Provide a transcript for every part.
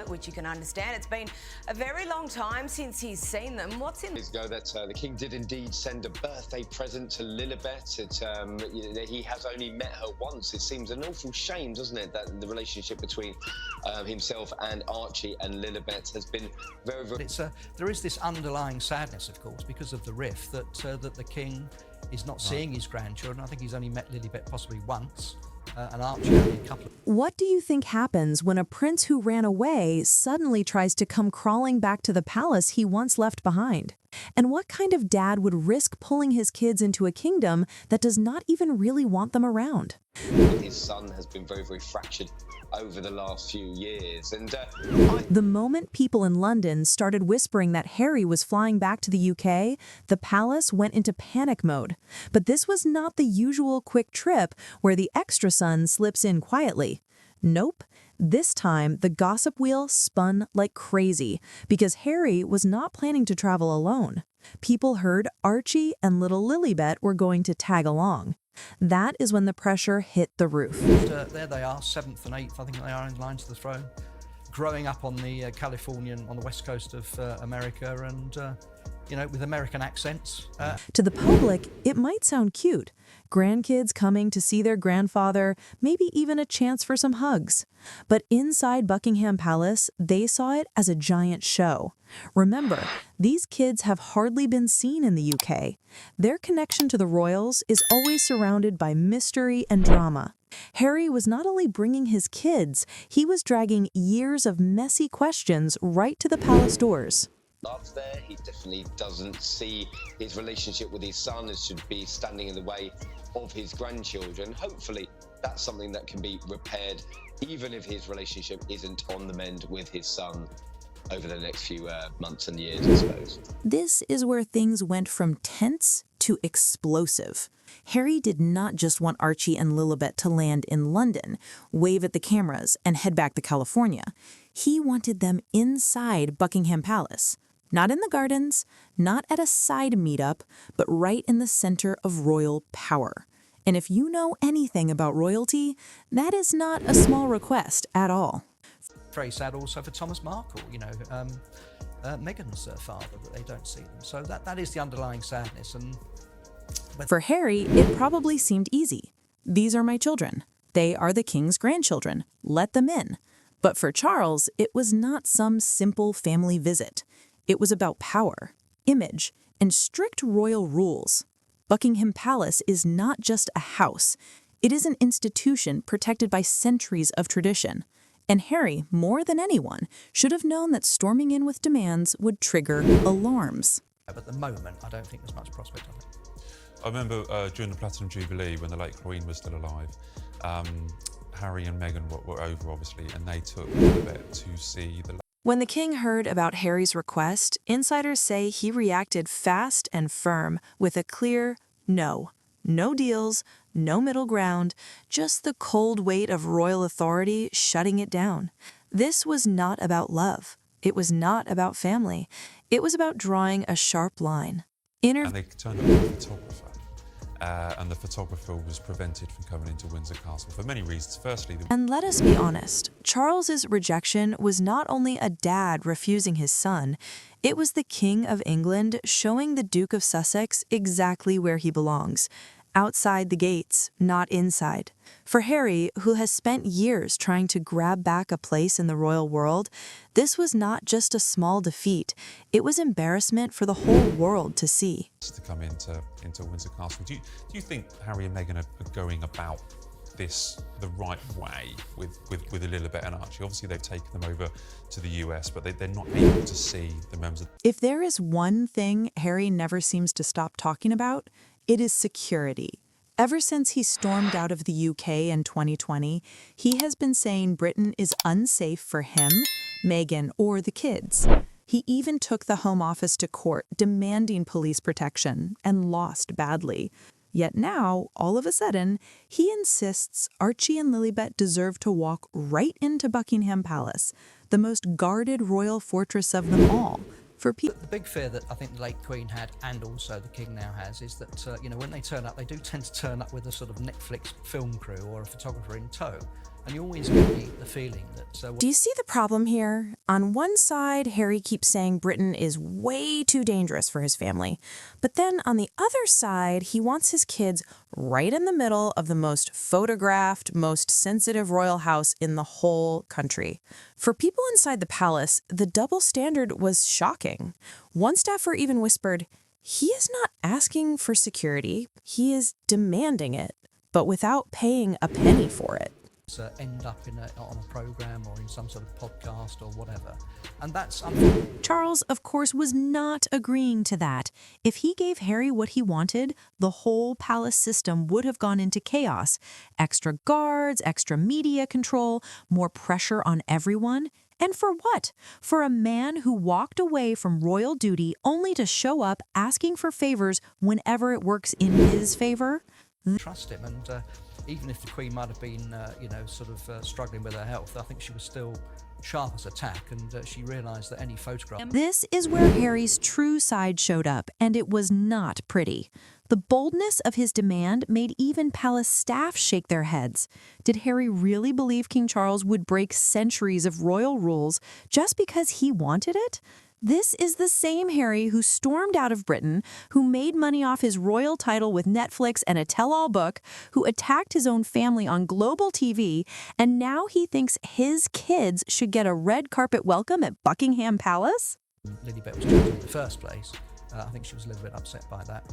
which you can understand. It's been a very long time since he's seen them. What's in... Years ago that the King did indeed send a birthday present to Lilibet. He has only met her once. It seems an awful shame, doesn't it, that the relationship between himself and Archie and Lilibet has been very, very... There is this underlying sadness, of course, because of the rift that the King is not seeing his grandchildren. I think he's only met Lilibet possibly once, and Archie only a couple of... What do you think happens when a prince who ran away suddenly tries to come crawling back to the palace he once left behind? And what kind of dad would risk pulling his kids into a kingdom that does not even really want them around? His son has been very, very fractured over the last few years. And the moment people in London started whispering that Harry was flying back to the UK, the palace went into panic mode. But this was not the usual quick trip where the extra son slips in quietly. Nope. This time, the gossip wheel spun like crazy because Harry was not planning to travel alone. People heard Archie and little Lilibet were going to tag along. That is when the pressure hit the roof. There they are, 7th and 8th, I think they are in line to the throne. Growing up on the on the west coast of America and, with American accents. To the public, it might sound cute. Grandkids coming to see their grandfather, maybe even a chance for some hugs. But inside Buckingham Palace, they saw it as a giant show. Remember, these kids have hardly been seen in the UK. Their connection to the royals is always surrounded by mystery and drama. Harry was not only bringing his kids, he was dragging years of messy questions right to the palace doors. Love there. He definitely doesn't see his relationship with his son as should be standing in the way of his grandchildren. Hopefully, that's something that can be repaired, even if his relationship isn't on the mend with his son over the next few months and years, I suppose. This is where things went from tense to explosive. Harry did not just want Archie and Lilibet to land in London, wave at the cameras, and head back to California. He wanted them inside Buckingham Palace. Not in the gardens, not at a side meetup, but right in the center of royal power. And if you know anything about royalty, that is not a small request at all. Very sad also for Thomas Markle, Meghan's father, that they don't see them. So that is the underlying sadness. For Harry, it probably seemed easy. These are my children. They are the King's grandchildren. Let them in. But for Charles, it was not some simple family visit. It was about power, image, and strict royal rules. Buckingham Palace is not just a house. It is an institution protected by centuries of tradition. And Harry, more than anyone, should have known that storming in with demands would trigger alarms. But at the moment, I don't think there's much prospect of it. I remember during the Platinum Jubilee, when the late Queen was still alive, Harry and Meghan were over, obviously, and they took Lilibet to see the... When the King heard about Harry's request, insiders say he reacted fast and firm with a clear no. No deals, no middle ground, just the cold weight of royal authority shutting it down. This was not about love. It was not about family. It was about drawing a sharp line. And they turned up a photographer, and the photographer was prevented from coming into Windsor Castle for many reasons. Firstly, and let us be honest, Charles's rejection was not only a dad refusing his son, it was the King of England showing the Duke of Sussex exactly where he belongs. Outside the gates, not inside. For Harry, who has spent years trying to grab back a place in the royal world, this was not just a small defeat. It was embarrassment for the whole world to see. To come into Windsor Castle, do you think Harry and Meghan are going about this the right way with Lilibet and Archie? Obviously, they've taken them over to the US, but they're not able to see the members of... If there is one thing Harry never seems to stop talking about, it is security. Ever since he stormed out of the UK in 2020, he has been saying Britain is unsafe for him, Meghan, or the kids. He even took the Home Office to court demanding police protection and lost badly. Yet now, all of a sudden, he insists Archie and Lilibet deserve to walk right into Buckingham Palace, the most guarded royal fortress of them all. For people, the big fear that I think the late Queen had, and also the King now has, is that when they turn up, they do tend to turn up with a sort of Netflix film crew or a photographer in tow. And you always get the feeling that... Do you see the problem here? On one side, Harry keeps saying Britain is way too dangerous for his family. But then on the other side, he wants his kids right in the middle of the most photographed, most sensitive royal house in the whole country. For people inside the palace, the double standard was shocking. One staffer even whispered, "He is not asking for security, he is demanding it, but without paying a penny for it." End up on a program or in some sort of podcast or whatever. And that's Charles, of course, was not agreeing to that. If he gave Harry what he wanted, the whole palace system would have gone into chaos. Extra guards, extra media control, more pressure on everyone. And for what? For a man who walked away from royal duty only to show up asking for favors whenever it works in his favor? trust him. And even if the Queen might have been, struggling with her health, I think she was still sharp as a tack, and she realised that any photograph... This is where Harry's true side showed up, and it was not pretty. The boldness of his demand made even palace staff shake their heads. Did Harry really believe King Charles would break centuries of royal rules just because he wanted it? This is the same Harry who stormed out of Britain, who made money off his royal title with Netflix and a tell-all book, who attacked his own family on global TV, and now he thinks his kids should get a red carpet welcome at Buckingham Palace? Lilibet was chosen in the first place. I think she was a little bit upset by that.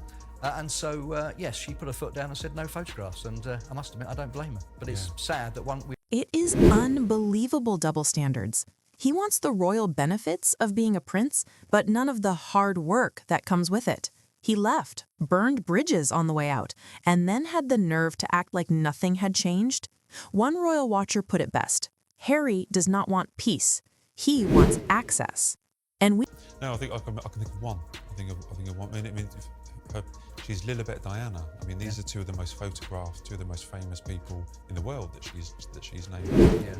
Yes, she put her foot down and said no photographs, and I must admit, I don't blame her. But it's sad that It is unbelievable double standards. He wants the royal benefits of being a prince, but none of the hard work that comes with it. He left, burned bridges on the way out, and then had the nerve to act like nothing had changed. One royal watcher put it best. Harry does not want peace. He wants access. And we... No, I think I can think of one. I think of one. She's Lilibet Diana. I mean, these are two of the most photographed, two of the most famous people in the world that she's named. Yeah.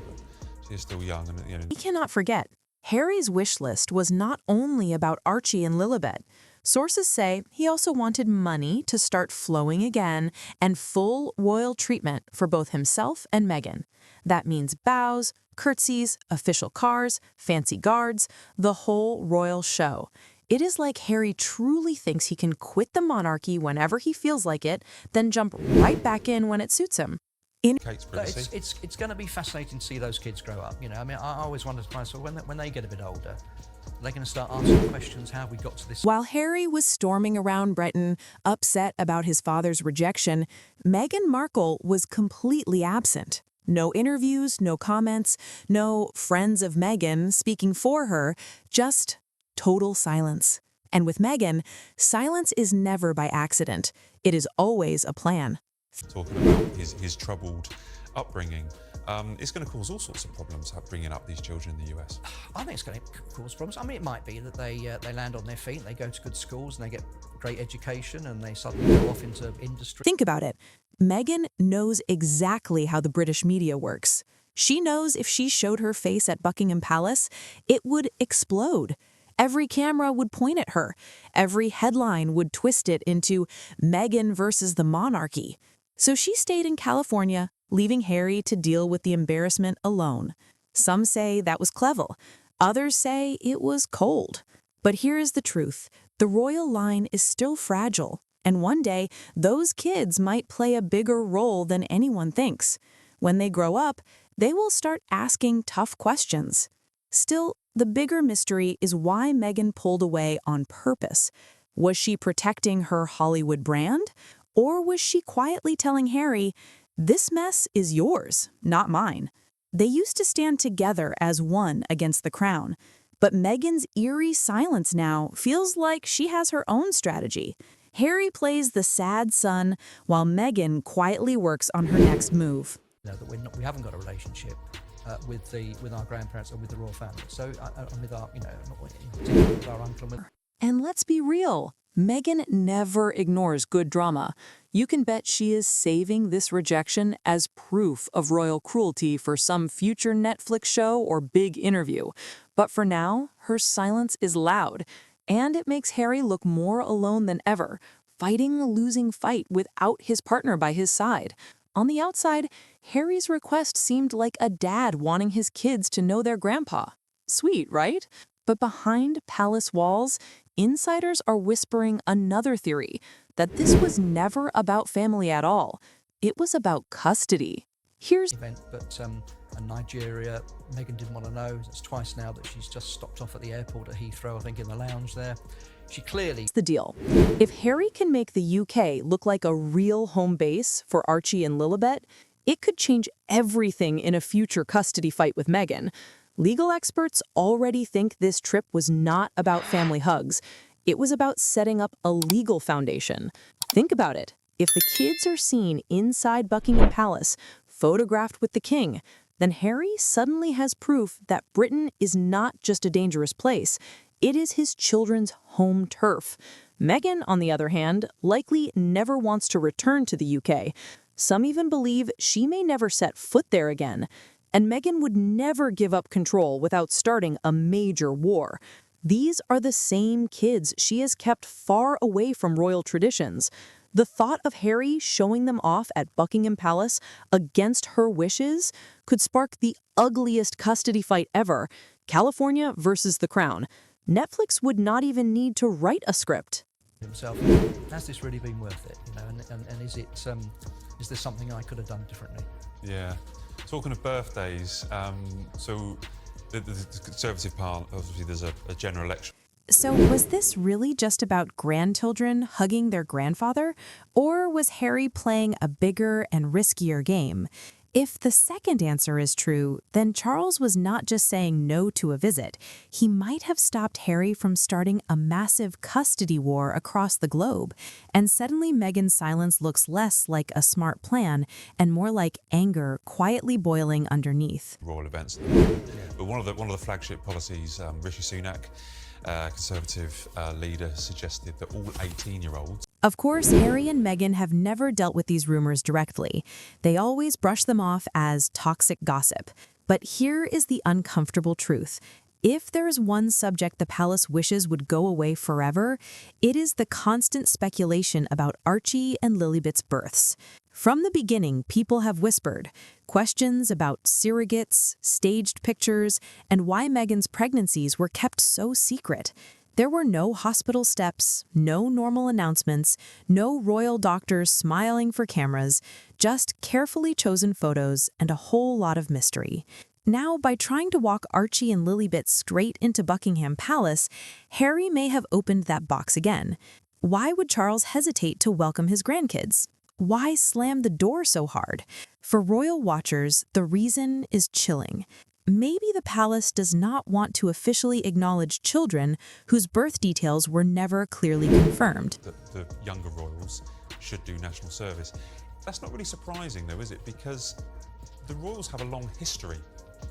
She's still young, and We cannot forget, Harry's wish list was not only about Archie and Lilibet. Sources say he also wanted money to start flowing again and full royal treatment for both himself and Meghan. That means bows, curtsies, official cars, fancy guards, the whole royal show. It is like Harry truly thinks he can quit the monarchy whenever he feels like it, then jump right back in when it suits him. It's going to be fascinating to see those kids grow up. I mean, I always wonder to myself, when they get a bit older, they're going to start asking questions, how have we got to this? While Harry was storming around Britain, upset about his father's rejection, Meghan Markle was completely absent. No interviews, no comments, no friends of Meghan speaking for her, just total silence. And with Meghan, silence is never by accident. It is always a plan. Talking about his troubled upbringing, it's going to cause all sorts of problems bringing up these children in the US. I think it's going to cause problems. I mean, it might be that they land on their feet, they go to good schools, and they get great education, and they suddenly go off into industry. Think about it. Meghan knows exactly how the British media works. She knows if she showed her face at Buckingham Palace, it would explode. Every camera would point at her. Every headline would twist it into Meghan versus the monarchy. So she stayed in California, leaving Harry to deal with the embarrassment alone. Some say that was clever. Others say it was cold. But here is the truth. The royal line is still fragile, and one day those kids might play a bigger role than anyone thinks. When they grow up, they will start asking tough questions. Still, the bigger mystery is why Meghan pulled away on purpose. Was she protecting her Hollywood brand? Or was she quietly telling Harry, "This mess is yours, not mine"? They used to stand together as one against the crown. But Meghan's eerie silence now feels like she has her own strategy. Harry plays the sad son, while Meghan quietly works on her next move. That we haven't got a relationship with our grandparents or with the royal family. So with our, with our uncle. And let's be real. Meghan never ignores good drama. You can bet she is saving this rejection as proof of royal cruelty for some future Netflix show or big interview. But for now, her silence is loud, and it makes Harry look more alone than ever, fighting a losing fight without his partner by his side. On the outside, Harry's request seemed like a dad wanting his kids to know their grandpa. Sweet, right? But behind palace walls, insiders are whispering another theory, that this was never about family at all. It was about custody. Here's Event, but in Nigeria, Meghan didn't want to know. It's twice now that she's just stopped off at the airport at Heathrow, I think in the lounge there. She clearly... the deal. If Harry can make the UK look like a real home base for Archie and Lilibet, it could change everything in a future custody fight with Meghan. Legal experts already think this trip was not about family hugs. It was about setting up a legal foundation. Think about it. If the kids are seen inside Buckingham Palace, photographed with the king, then Harry suddenly has proof that Britain is not just a dangerous place. It is his children's home turf. Meghan, on the other hand, likely never wants to return to the UK. Some even believe she may never set foot there again. And Meghan would never give up control without starting a major war. These are the same kids she has kept far away from royal traditions. The thought of Harry showing them off at Buckingham Palace against her wishes could spark the ugliest custody fight ever, California versus the Crown. Netflix would not even need to write a script. Himself, has this really been worth it? You know, and is it is there something I could have done differently? Yeah. Talking of birthdays, so the Conservative Party, obviously there's a general election. So was this really just about grandchildren hugging their grandfather? Or was Harry playing a bigger and riskier game? If the second answer is true, then Charles was not just saying no to a visit. He might have stopped Harry from starting a massive custody war across the globe. And suddenly Meghan's silence looks less like a smart plan and more like anger quietly boiling underneath. Royal events. But one of the flagship policies, Rishi Sunak, Conservative leader, suggested that all 18-year-olds... Of course, Harry and Meghan have never dealt with these rumors directly. They always brush them off as toxic gossip. But here is the uncomfortable truth. If there is one subject the palace wishes would go away forever, it is the constant speculation about Archie and Lilibet's births. From the beginning, people have whispered questions about surrogates, staged pictures, and why Meghan's pregnancies were kept so secret. There were no hospital steps, no normal announcements, no royal doctors smiling for cameras, just carefully chosen photos and a whole lot of mystery. Now, by trying to walk Archie and Lilibet straight into Buckingham Palace, Harry may have opened that box again. Why would Charles hesitate to welcome his grandkids? Why slam the door so hard? For royal watchers, the reason is chilling. Maybe the palace does not want to officially acknowledge children whose birth details were never clearly confirmed. The younger royals should do national service. That's not really surprising, though, is it? Because the royals have a long history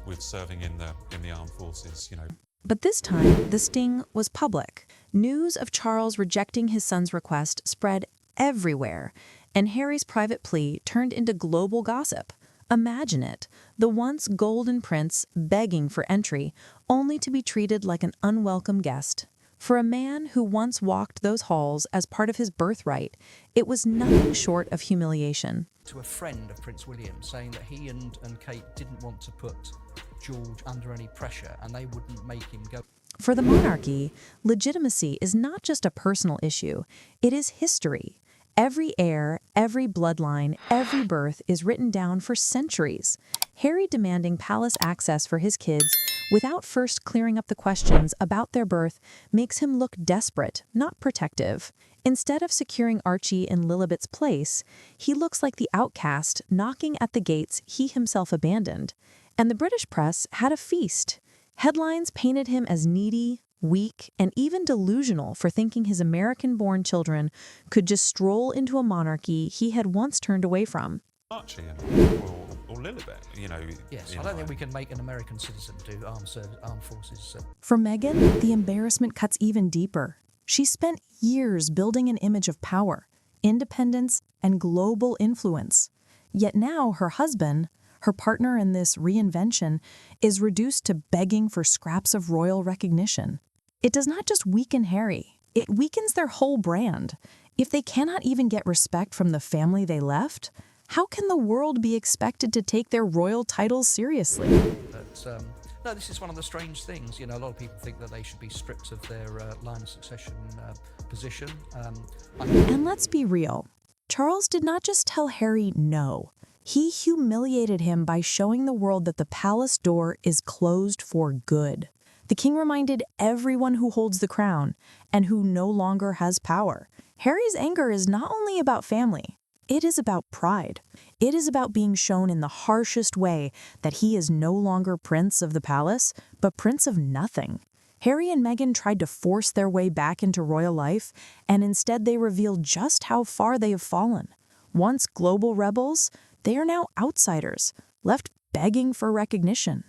with serving in the armed forces, you know. But this time, the sting was public. News of Charles rejecting his son's request spread everywhere, and Harry's private plea turned into global gossip. Imagine it, the once golden prince begging for entry, only to be treated like an unwelcome guest. For a man who once walked those halls as part of his birthright, it was nothing short of humiliation. To a friend of Prince William, saying that he and Kate didn't want to put George under any pressure and they wouldn't make him go. For the monarchy, legitimacy is not just a personal issue, it is history. Every heir, every bloodline, every birth is written down for centuries. Harry demanding palace access for his kids without first clearing up the questions about their birth makes him look desperate, not protective. Instead of securing Archie in Lilibet's place, he looks like the outcast knocking at the gates he himself abandoned. And the British press had a feast. Headlines painted him as needy, weak, and even delusional for thinking his American-born children could just stroll into a monarchy he had once turned away from. Archie or Lilibet, you know. Yes, I don't think we can make an American citizen do armed forces. For Meghan, the embarrassment cuts even deeper. She spent years building an image of power, independence, and global influence. Yet now her husband, her partner in this reinvention, is reduced to begging for scraps of royal recognition. It does not just weaken Harry, it weakens their whole brand. If they cannot even get respect from the family they left, How can the world be expected to take their royal titles seriously? But no, this is one of the strange things. You know, a lot of people think that they should be stripped of their line of succession position. And let's be real. Charles did not just tell Harry no. He humiliated him by showing the world that the palace door is closed for good. The king reminded everyone who holds the crown and who no longer has power. Harry's anger is not only about family. It is about pride. It is about being shown in the harshest way that he is no longer prince of the palace, but prince of nothing. Harry and Meghan tried to force their way back into royal life, and instead they revealed just how far they have fallen. Once global rebels, they are now outsiders, left begging for recognition.